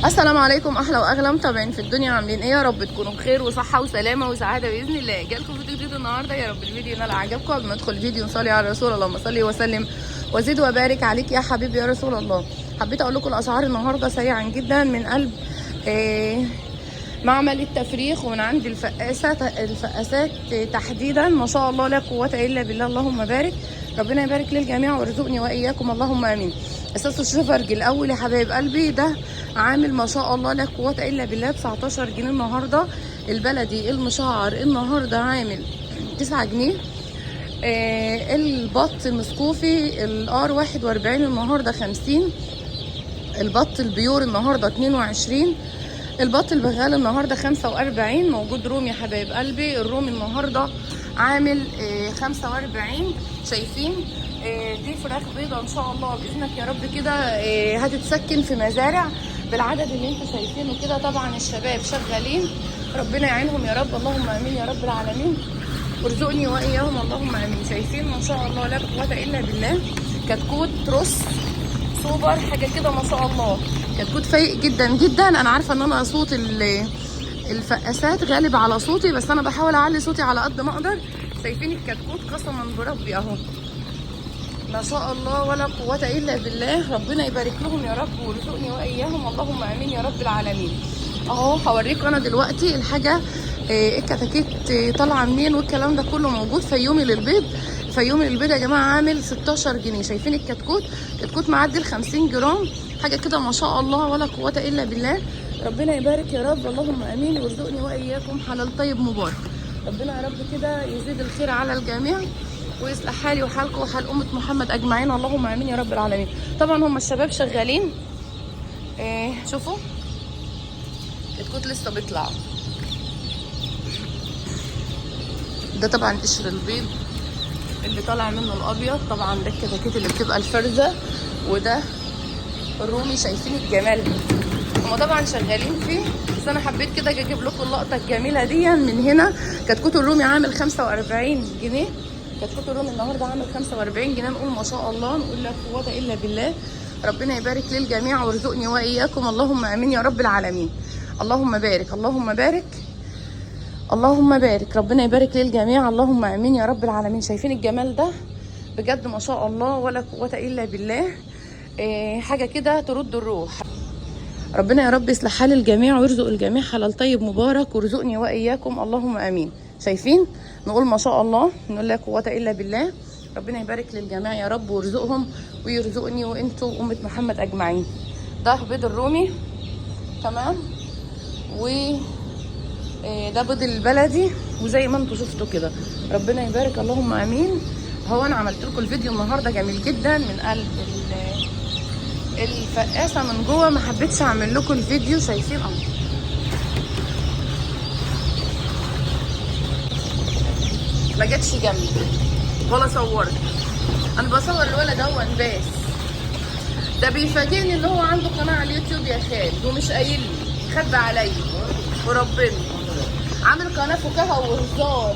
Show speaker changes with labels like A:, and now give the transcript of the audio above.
A: السلام عليكم احلى واغلى متابعين في الدنيا، عاملين ايه؟ يا رب تكونوا بخير وصحه وسلامه وسعاده باذن الله. جالكم فيديو جديد النهارده، يا رب الفيديو ينال اعجابكم. قبل ما ندخل الفيديو نصلي على الرسول، اللهم صل وسلم وزد وبارك عليك يا حبيبي يا رسول الله. حبيت اقول لكم الاسعار النهارده سريعا جدا من قلب معمل التفريخ ومن عند الفقاسات تحديدا. ما شاء الله لا قوه الا بالله، اللهم بارك. ربنا يبارك للجميع ويرزقني واياكم، اللهم امين. اساس الشفرج الاول يا حبايب قلبي ده عامل ما شاء الله لا قوه الا بالله 19 جنيه النهارده. البلدي المشعر النهارده عامل 9 جنيه. البط المسكوفي الار 41 النهارده 50. البط البيور النهارده 22. البط البغال النهارده 45. موجود رومي يا حبايب قلبي، الرومي النهارده عامل 45. شايفين دي فراخ بيضه ان شاء الله باذنك يا رب كده هتتسكن في مزارع بالعدد اللي انتوا شايفينه كده. طبعا الشباب شغالين، ربنا يعينهم يا رب، اللهم امين يا رب العالمين، وارزقني واياهم اللهم امين. شايفين ما شاء الله لا قوه الا بالله. كتكوت تروس سوبر حاجه كده ما شاء الله، كتكوت فايق جدا جدا. انا عارفه ان انا صوت الفقاسات غالب على صوتي، بس انا بحاول اعلي صوتي على قد ما اقدر. شايفين الكتكوت قسما بربي اهو ما شاء الله ولا قوه الا بالله. ربنا يبارك لهم يا رب ويرزقني واياهم اللهم امين يا رب العالمين. اهو هوريكم انا دلوقتي الحاجه الكتاكيت طالعه منين والكلام ده كله موجود. فيومي للبيض، فيومي للبيض يا جماعه عامل 16 جنيه. شايفين الكتكوت، كتكوت معدي ال 50 جرام حاجه كده ما شاء الله ولا قوه الا بالله. ربنا يبارك يا رب اللهم امين ويرزقني واياكم حلال طيب مبارك. ربنا يا رب كده يزيد الخير على الجميع ويصلح حالي وحالكم وحال امه محمد اجمعين اللهم امين يا رب العالمين. طبعا هم الشباب شغالين. شوفوا الكتكوت لسه بيطلع. ده طبعا قشر البيض اللي طالع منه الابيض. طبعا ده الكتاكيت اللي بتبقى الفرزه، وده الرومي. شايفين الجمال، هما طبعا شغالين فيه، بس انا حبيت كده اجيب لكم اللقطه الجميله دي من هنا. كتكوت الرومي عامل 45 جنيه. كتكوت الرومي النهارده عامل 45 جنيه. نقول ما شاء الله، نقول لا قوه الا بالله. ربنا يبارك للجميع ويرزقني واياكم اللهم امين يا رب العالمين. اللهم بارك اللهم بارك اللهم بارك. ربنا يبارك للجميع اللهم امين يا رب العالمين. شايفين الجمال ده بجد ما شاء الله ولا قوه الا بالله. حاجه كده ترد الروح. ربنا يا رب يصلح حال الجميع ويرزق الجميع حلال طيب مبارك ويرزقني واياكم اللهم امين. شايفين؟ نقول ما شاء الله، نقول لا قوه الا بالله. ربنا يبارك للجميع يا رب ويرزقهم ويرزقني وانتوا امه محمد اجمعين. ده بيض الرومي تمام، و ده بيض البلدي، وزي ما انتوا شفتوا كده ربنا يبارك اللهم امين. هو انا عملت لكم الفيديو النهارده جميل جدا من قلب الفقاسه من جوه، ما حبيتش اعمل لكم الفيديو. شايفين ما جاتش جنبي ولا صورت. انا بصور الولد اهو بس ده بيفاجئني اللي هو عنده قناه على اليوتيوب يا خالد ومش قايل لي، خبى عليا وربنا. عامل قناه فكاهه وهزار